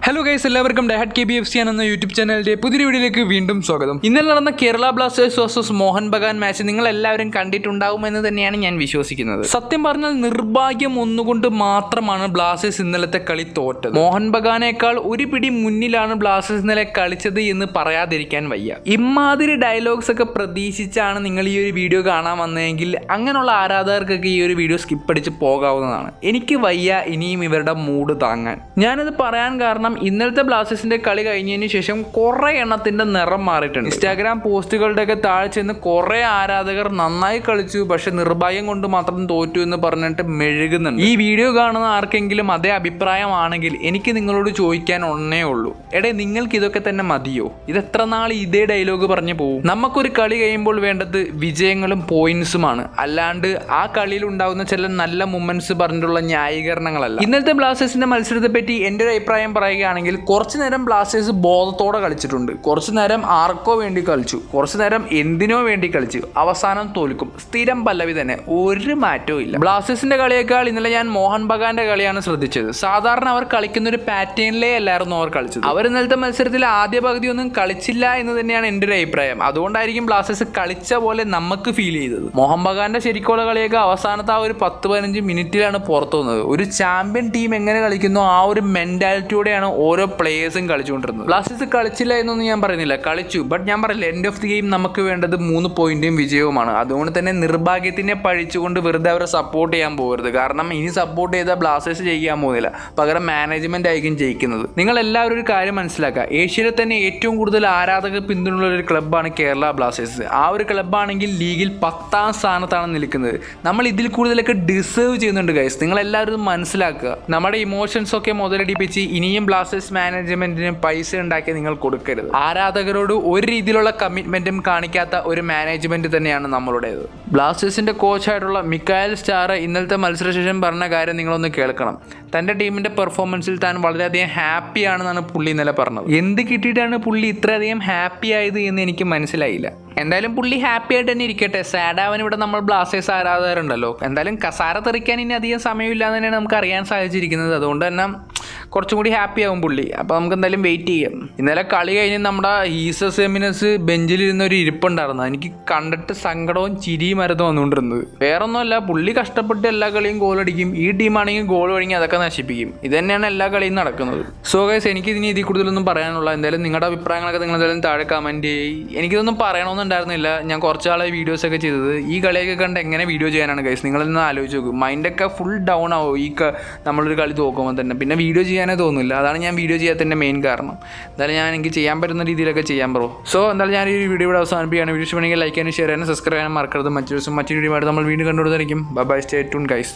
Hello guys, എല്ലാവർക്കും ഡയഹഡ് KBFC എന്ന YouTube ചാനലിന്റെ പുതിയ വീഡിയോയിലേക്ക് വീണ്ടും സ്വാഗതം. ഇന്നലെ നടന്ന Kerala Blasters versus Mohun Bagan match നിങ്ങൾ എല്ലാവരും കണ്ടിട്ടുണ്ടാവുമെന്ന് തന്നെയാണ് ഞാൻ വിശ്വസിക്കുന്നത്. സത്യം പറഞ്ഞാൽ നിർഭാഗ്യം ഒന്നുകൊണ്ട് മാത്രമാണ് ബ്ലാസ്റ്റേഴ്സ് ഇന്നലത്തെ കളി തോറ്റത്. മോഹൻ ബഗാനേക്കാൾ ഒരു പിടി മുന്നിലാണ് ബ്ലാസ്റ്റേഴ്സ് ഇന്നലെ കളിച്ചത് എന്ന് പറയാതിരിക്കാൻ വയ്യ. ഇമാതിരി ഡയലോഗ്സ് ഒക്കെ പ്രതീക്ഷിച്ചാണ് നിങ്ങൾ ഈ ഒരു വീഡിയോ കാണാൻ വന്നതെങ്കിൽ അങ്ങനെയുള്ള ആരാധകർക്കൊക്കെ ഈ ഒരു വീഡിയോ സ്കിപ്പ് അടിച്ച് പോകാവുന്നതാണ്. എനിക്ക് വയ്യ ഇനിയും ഇവരുടെ മൂഡ് താങ്ങാൻ. ഞാനിത് പറയാൻ കാരണം ഇന്നലത്തെ ബ്ലാസ്റ്റേഴ്സിന്റെ കളി കഴിഞ്ഞതിന് ശേഷം കുറെ എണ്ണത്തിന്റെ നിറം മാറിയിട്ടുണ്ട്. ഇൻസ്റ്റാഗ്രാം പോസ്റ്റുകളുടെ ഒക്കെ താഴെ ചെന്ന് കുറെ ആരാധകർ നന്നായി കളിച്ചു, പക്ഷെ നിർഭാഗ്യം കൊണ്ട് മാത്രം തോറ്റു എന്ന് പറഞ്ഞിട്ട് മെഴുകുന്നുണ്ട്. ഈ വീഡിയോ കാണുന്ന ആർക്കെങ്കിലും അതേ അഭിപ്രായമാണെങ്കിൽ എനിക്ക് നിങ്ങളോട് ചോദിക്കാൻ ഒന്നേ ഉള്ളൂ, എടേ നിങ്ങൾക്ക് ഇതൊക്കെ തന്നെ മതിയോ? ഇത് എത്ര നാൾ ഇതേ ഡയലോഗ് പറഞ്ഞു പോകും? നമുക്കൊരു കളി കഴിയുമ്പോൾ വേണ്ടത് വിജയങ്ങളും പോയിന്റ്സുമാണ്, അല്ലാണ്ട് ആ കളിയിൽ ഉണ്ടാകുന്ന ചില നല്ല മൊമെന്റ്സ് പറഞ്ഞിട്ടുള്ള ന്യായീകരണങ്ങളല്ല. ഇന്നലത്തെ ബ്ലാസ്റ്റേഴ്സിന്റെ മത്സരത്തെ പറ്റി എൻ്റെ ഒരു അഭിപ്രായം പറയുകയാണെങ്കിൽ കുറച്ചു നേരം ബ്ലാസ്റ്റേഴ്സ് ബോധത്തോടെ കളിച്ചിട്ടുണ്ട്, കുറച്ചു നേരം ആർക്കോ വേണ്ടി കളിച്ചു, കുറച്ചു നേരം എന്തിനോ വേണ്ടി കളിച്ചു, അവസാനം തോൽക്കും. സ്ഥിരം പല്ലവി തന്നെ, ഒരു മാറ്റവും ഇല്ല. ബ്ലാസ്റ്റേഴ്സിന്റെ കളിയേക്കാൾ ഇന്നലെ ഞാൻ മോഹൻ ബഗാന്റെ കളിയാണ് ശ്രദ്ധിച്ചത്. സാധാരണ അവർ കളിക്കുന്ന ഒരു പാറ്റേണിലേ അല്ലായിരുന്നു അവർ കളിച്ചത്. അവർ ഇന്നലത്തെ മത്സരത്തിൽ ആദ്യ പകുതി ഒന്നും കളിച്ചില്ല എന്ന് തന്നെയാണ് എൻ്റെ ഒരു അഭിപ്രായം. അതുകൊണ്ടായിരിക്കും ബ്ലാസ്റ്റേഴ്സ് കളിച്ച പോലെ നമുക്ക് ഫീൽ ചെയ്തത്. മോഹൻ ബഗാന്റെ ശരിക്കുള്ള കളിയൊക്കെ അവസാനത്തെ ആ ഒരു 10-15 മിനിറ്റിലാണ് പുറത്തു വന്നത്. ഒരു ചാമ്പ്യൻ ടീം എങ്ങനെ കളിക്കുന്നു ആ ഒരു മെന്റാലിറ്റിയോടെയാണ് ഓരോ പ്ലേയേഴ്സും കളിച്ചുകൊണ്ടിരുന്നത്. ബ്ലാസ്റ്റേഴ്സ് കളിച്ചില്ല എന്നൊന്നും ഞാൻ പറയുന്നില്ല, കളിച്ചു. ബട്ട് ഞാൻ പറയില്ല, എൻഡ് ഓഫ് ദി ഗെയിം നമുക്ക് വേണ്ടത് 3 പോയിന്റും വിജയവുമാണ്. അതുകൊണ്ട് തന്നെ നിർഭാഗ്യത്തിനെ പഴിച്ചുകൊണ്ട് വെറുതെ അവരെ സപ്പോർട്ട് ചെയ്യാൻ പോകരുത്. കാരണം ഇനി സപ്പോർട്ട് ചെയ്താൽ ബ്ലാസ്റ്റേഴ്സ് ജയിക്കാൻ പോകുന്നില്ല, പകരം മാനേജ്മെന്റ് ആയിരിക്കും ജയിക്കുന്നത്. നിങ്ങൾ എല്ലാവരും ഒരു കാര്യം മനസ്സിലാക്കുക, ഏഷ്യയിലെ തന്നെ ഏറ്റവും കൂടുതൽ ആരാധക പിന്തുണയുള്ള ഒരു ക്ലബ്ബാണ് കേരള ബ്ലാസ്റ്റേഴ്സ്. ആ ഒരു ക്ലബ്ബാണെങ്കിൽ ലീഗിൽ 10ാം സ്ഥാനത്താണ് നിൽക്കുന്നത്. നമ്മൾ ഇതിൽ കൂടുതലൊക്കെ ഡിസേർവ് ചെയ്യുന്നുണ്ട് ഗൈസ്. നിങ്ങൾ എല്ലാവരും മനസ്സിലാക്കുക. നമ്മുടെ ഇമോഷൻസ് ഒക്കെ മുതലെടുപ്പിച്ച് ഇനിയും ബ്ലാസ്റ്റേഴ്സ് മാനേജ്മെന്റിന് പൈസ ഉണ്ടാക്കി നിങ്ങൾ കൊടുക്കരുത്. ആരാധകരോട് ഒരു രീതിയിലുള്ള കമ്മിറ്റ്മെന്റും കാണിക്കാത്ത ഒരു മാനേജ്മെന്റ് തന്നെയാണ് നമ്മളുടേത്. ബ്ലാസ്റ്റേഴ്സിന്റെ കോച്ചായിട്ടുള്ള മിക്കായൽ സ്റ്റാർ ഇന്നലത്തെ മത്സരശേഷം പറഞ്ഞ കാര്യം നിങ്ങളൊന്ന് കേൾക്കണം. തൻ്റെ ടീമിന്റെ പെർഫോമൻസിൽ താൻ വളരെയധികം ഹാപ്പി ആണെന്നാണ് പുള്ളി ഇന്നലെ പറഞ്ഞത്. എന്ത് കിട്ടിയിട്ടാണ് പുള്ളി ഇത്രയധികം ഹാപ്പി ആയത് എന്ന് എനിക്ക് മനസ്സിലായില്ല. എന്തായാലും പുള്ളി ഹാപ്പി ആയിട്ട് തന്നെ ഇരിക്കട്ടെ. സാഡാവൻ ഇവിടെ നമ്മൾ ബ്ലാസ്റ്റേഴ്സ് ആരാധകരുണ്ടല്ലോ, എന്തായാലും കസാര തെറിക്കാൻ ഇനി അധികം സമയമില്ല എന്ന് തന്നെയാണ് നമുക്ക് അറിയാൻ സാധിച്ചിരിക്കുന്നത്. അതുകൊണ്ട് തന്നെ കുറച്ചും കൂടി ഹാപ്പി ആവും പുള്ളി. അപ്പോൾ നമുക്ക് എന്തായാലും വെയിറ്റ് ചെയ്യാം. ഇന്നലെ കളി കഴിഞ്ഞ് നമ്മുടെ ഈസസ് എമിനസ് ബെഞ്ചിലിരുന്ന ഒരു ഇരിപ്പുണ്ടായിരുന്നു. എനിക്ക് കണ്ടിട്ട് സങ്കടവും ചിരിയും മരുന്ന് വന്നുകൊണ്ടിരുന്നത്. വേറൊന്നുമല്ല, പുള്ളി കഷ്ടപ്പെട്ട് എല്ലാ കളിയും ഗോൾ അടിക്കും. ഈ ടീമാണെങ്കിൽ ഗോൾ വഴങ്ങി അതൊക്കെ നശിപ്പിക്കും. ഇത് തന്നെയാണ് എല്ലാ കളിയും നടക്കുന്നത്. സോ ഗൈസ്, എനിക്ക് ഇതിൽ കൂടുതലൊന്നും പറയാനുള്ള. എന്തായാലും നിങ്ങളുടെ അഭിപ്രായങ്ങളൊക്കെ നിങ്ങൾ എന്തായാലും താഴെ കമൻറ്റ് ചെയ്യും. എനിക്കിതൊന്നും പറയണമെന്നുണ്ടായിരുന്നില്ല. ഞാൻ കുറച്ചാളായി വീഡിയോസൊക്കെ ചെയ്തത്. ഈ കളിയൊക്കെ കണ്ട് എങ്ങനെ വീഡിയോ ചെയ്യാനാണ് ഗൈസ്? നിങ്ങളൊന്ന് ആലോചിച്ച് നോക്കും. മൈൻഡൊക്കെ ഫുൾ ഡൗൺ ആവും നമ്മളൊരു കളി തോക്കുമ്പോൾ തന്നെ. പിന്നെ വീഡിയോ ചെയ്യാനേ തോന്നില്ല. അതാണ് ഞാൻ വീഡിയോ ചെയ്യാത്തതിൻ്റെ മെയിൻ കാരണം. എന്തായാലും ഞാൻ എനിക്ക് ചെയ്യാൻ പറ്റുന്ന രീതിയിലൊക്കെ ചെയ്യാൻ ബ്രോ. സോ എന്തായാലും ഞാൻ ഈ വീഡിയോ ഇവിടെ അവസാനിപ്പിക്കുകയാണ്. വീഡിയോ ഇഷ്ടമാണെങ്കിൽ ലൈക്ക് ചെയ്യാനും ഷെയർ ചെയ്യാനും സബ്സ്ക്രൈബ് ചെയ്യാനും മറക്കരുത്. മറ്റൊരു വീഡിയോ ആയിട്ട് നമ്മൾ വീണ്ടും കണ്ടുകൊടുത്തായിരിക്കും. Bye bye, stay tune guys.